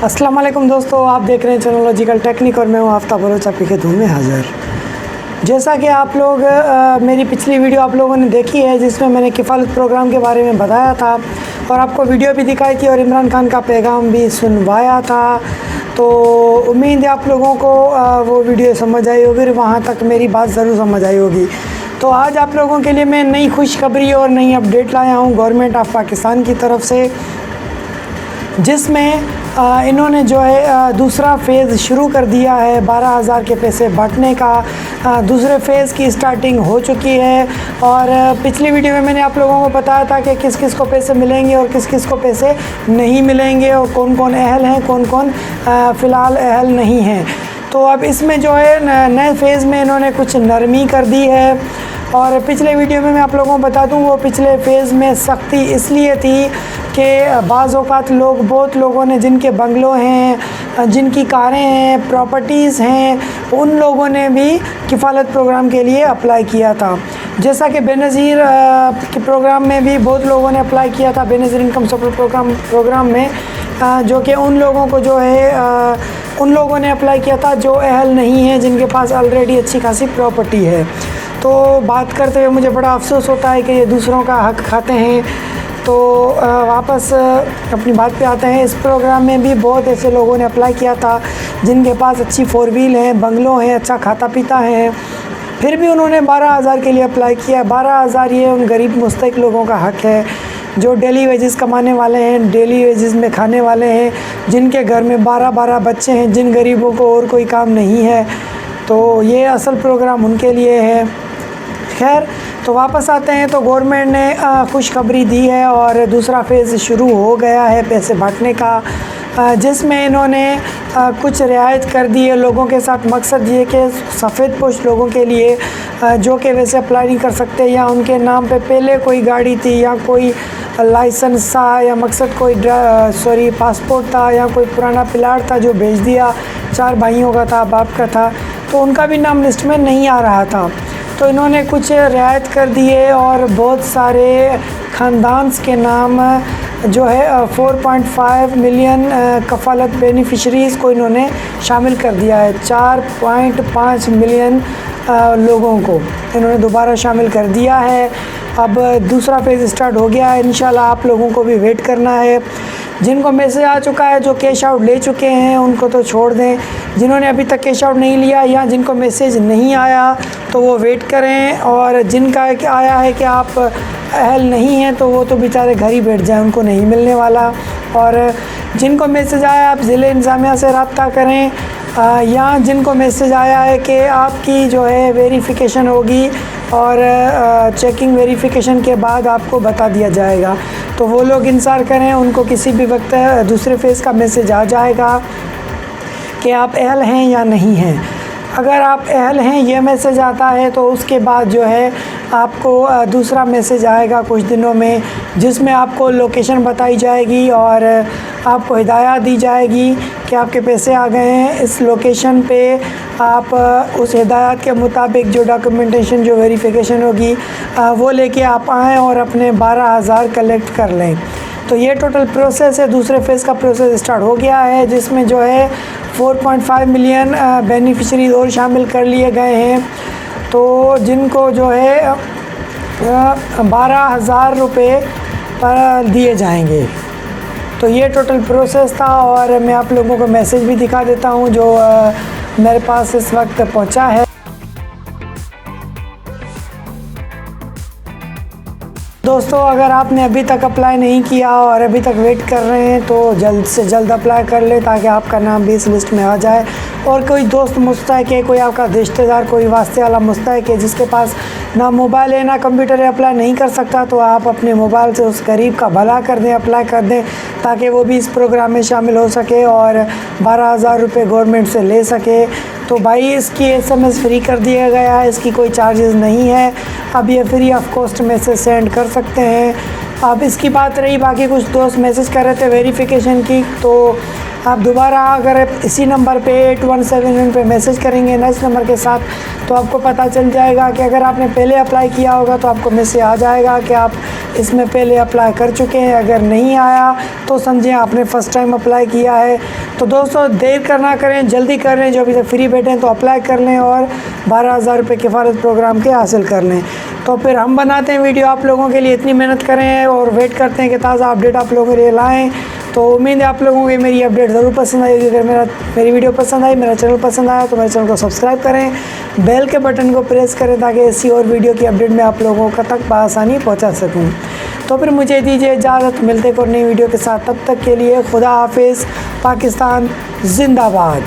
अस्सलाम वालेकुम दोस्तों, आप देख रहे हैं टेक्नोलॉजिकल टेक्निक और मैं हूँ आफ्ताब बलोच आपकी खिदमत में हाज़िर। जैसा कि आप लोग मेरी पिछली वीडियो आप लोगों ने देखी है जिसमें मैंने किफ़ालत प्रोग्राम के बारे में बताया था और आपको वीडियो भी दिखाई थी और इमरान खान का पैगाम भी सुनवाया था। तो उम्मीद है आप लोगों को वो वीडियो समझ आई होगी और वहाँ तक मेरी बात ज़रूर समझ आई होगी। तो आज आप लोगों के लिए मैं नई खुशखबरी और नई अपडेट लाया हूँ गवर्नमेंट ऑफ पाकिस्तान की तरफ से, जिसमें इन्होंने जो है दूसरा फ़ेज़ शुरू कर दिया है। 12,000 के पैसे बांटने का दूसरे फ़ेज़ की स्टार्टिंग हो चुकी है। और पिछली वीडियो में मैंने आप लोगों को बताया था कि किस किस को पैसे मिलेंगे और किस किस को पैसे नहीं मिलेंगे और कौन कौन अहल हैं, कौन कौन फ़िलहाल अहल नहीं हैं। तो अब इसमें जो है नए फ़ेज़ में इन्होंने कुछ नरमी कर दी है। और पिछले वीडियो में मैं आप लोगों को बता दूं वो पिछले फ़ेज़ में सख्ती इसलिए थी कि बाज़ औक़ात बहुत लोगों ने जिनके बंगलों हैं, जिनकी कारें हैं, प्रॉपर्टीज़ हैं, उन लोगों ने भी किफ़ालत प्रोग्राम के लिए अप्लाई किया था। जैसा कि बेनज़ीर के प्रोग्राम में भी बहुत लोगों ने अप्लाई किया था, बेनज़ीर इनकम सपोर्ट प्रोग्राम में, जो कि उन लोगों को जो है उन लोगों ने अप्लाई किया था जो अहल नहीं है, जिनके पास ऑलरेडी अच्छी खासी प्रॉपर्टी है। तो बात करते हुए मुझे बड़ा अफसोस होता है कि ये दूसरों का हक़ खाते हैं। तो वापस अपनी बात पे आते हैं। इस प्रोग्राम में भी बहुत ऐसे लोगों ने अप्लाई किया था जिनके पास अच्छी 4 व्हील हैं, बंगलों हैं, अच्छा खाता पीता है, फिर भी उन्होंने 12,000 के लिए अप्लाई किया। 12,000 ये उन गरीब मुस्तहिक लोगों का हक़ है जो डेली वेजेस कमाने वाले हैं, डेली वेजेस में खाने वाले हैं, जिनके घर में 12-12 बच्चे हैं, जिन गरीबों को और कोई काम नहीं है। तो ये असल प्रोग्राम उनके लिए है। खैर, तो वापस आते हैं। तो गवर्नमेंट ने खुशखबरी दी है और दूसरा फ़ेज़ शुरू हो गया है पैसे बांटने का, जिसमें इन्होंने कुछ रियायत कर दी है लोगों के साथ। मकसद ये कि सफ़ेद पोश लोगों के लिए जो कि वैसे अप्लाई नहीं कर सकते, या उनके नाम पे पहले कोई गाड़ी थी या कोई लाइसेंस था, या मकसद कोई पासपोर्ट था, या कोई पुराना प्लाट था जो बेच दिया, 4 भाइयों का था, बाप का था, तो उनका भी नाम लिस्ट में नहीं आ रहा था। तो इन्होंने कुछ रियायत कर दी है और बहुत सारे ख़ानदान के नाम जो है 4.5 मिलियन कफ़ालत बेनिफिशरीज़ को इन्होंने शामिल कर दिया है। 4.5 मिलियन लोगों को इन्होंने दोबारा शामिल कर दिया है। अब दूसरा फ़ेज़ स्टार्ट हो गया है। इंशाल्लाह आप लोगों को भी वेट करना है। जिनको मैसेज आ चुका है, जो कैश आउट ले चुके हैं, उनको तो छोड़ दें। जिन्होंने अभी तक कैश आउट नहीं लिया या जिनको मैसेज नहीं आया तो वो वेट करें, और जिनका आया है कि आप अहल नहीं हैं तो वो तो बेचारे घर ही बैठ जाएं, उनको नहीं मिलने वाला। और जिनको मैसेज आया आप ज़िले इंतज़ामिया से रब्ता करें, या जिनको मैसेज आया है कि आपकी जो है वेरिफ़िकेशन होगी और चेकिंग वेरिफ़िकेशन के बाद आपको बता दिया जाएगा, तो वो लोग इंतज़ार करें। उनको किसी भी वक्त दूसरे फ़ेज़ का मैसेज आ जाएगा कि आप अहल हैं या नहीं हैं। अगर आप अहल हैं ये मैसेज आता है तो उसके बाद जो है आपको दूसरा मैसेज आएगा कुछ दिनों में, जिसमें आपको लोकेशन बताई जाएगी और आपको हिदायत दी जाएगी कि आपके पैसे आ गए हैं। इस लोकेशन पे आप उस हिदायत के मुताबिक जो डॉक्यूमेंटेशन, जो वेरिफ़िकेशन होगी वो लेके आप आएँ और अपने 12,000 कलेक्ट कर लें। तो ये टोटल प्रोसेस है। दूसरे फ़ेज़ का प्रोसेस स्टार्ट हो गया है, जिसमें जो है 4.5 मिलियन बेनिफिशरीज़ और शामिल कर लिए गए हैं। तो जिनको जो है 12,000 रुपये पर दिए जाएंगे। तो ये टोटल प्रोसेस था और मैं आप लोगों को मैसेज भी दिखा देता हूँ जो मेरे पास इस वक्त पहुँचा है। दोस्तों, अगर आपने अभी तक अप्लाई नहीं किया और अभी तक वेट कर रहे हैं तो जल्द से जल्द अप्लाई कर ले ताकि आपका नाम भी इस लिस्ट में आ जाए। और कोई दोस्त मुस्तहिक है, कोई आपका रिश्तेदार, कोई वास्ते वाला मुस्तहिक है जिसके पास ना मोबाइल है ना कंप्यूटर है, अप्लाई नहीं कर सकता, तो आप अपने मोबाइल से उस गरीब का भला कर दें, अप्लाई कर दें ताकि वो भी इस प्रोग्राम में शामिल हो सके और 12,000 रुपये गवर्नमेंट से ले सके। तो भाई इसकी SMS फ्री कर दिया गया है, इसकी कोई चार्जेस नहीं है। अब ये free of cost message send कर सकते हैं। अब इसकी बात रही, बाकी कुछ दोस्त मैसेज कर रहे थे वेरिफ़िकेशन की, तो आप दोबारा अगर इसी नंबर पे 8171 पे मैसेज करेंगे ना इस नंबर के साथ, तो आपको पता चल जाएगा कि अगर आपने पहले अप्लाई किया होगा तो आपको मैसेज आ जाएगा कि आप इसमें पहले अप्लाई कर चुके हैं। अगर नहीं आया तो समझें आपने फ़र्स्ट टाइम अप्लाई किया है। तो दोस्तों देर करना करें, जल्दी कर लें, जो अभी तक फ्री बैठे हैं तो अप्लाई कर लें और 12,000 रुपये किफ़ायत प्रोग्राम के हासिल कर लें। तो फिर हम बनाते हैं वीडियो आप लोगों के लिए, इतनी मेहनत करें और वेट करते हैं कि ताज़ा अपडेट आप लोगों के लिए लाएँ। तो उम्मीद है आप लोगों को मेरी अपडेट ज़रूर पसंद आई होगी। अगर मेरी वीडियो पसंद आई, मेरा चैनल पसंद आया तो मेरे चैनल को सब्सक्राइब करें, बेल के बटन को प्रेस करें ताकि ऐसी और वीडियो की अपडेट मैं आप लोगों तक बआसानी पहुंचा सकूं। तो फिर मुझे दीजिए इजाज़त, मिलते हैं और नई वीडियो के साथ। तब तक के लिए खुदा हाफिज़। पाकिस्तान जिंदाबाद।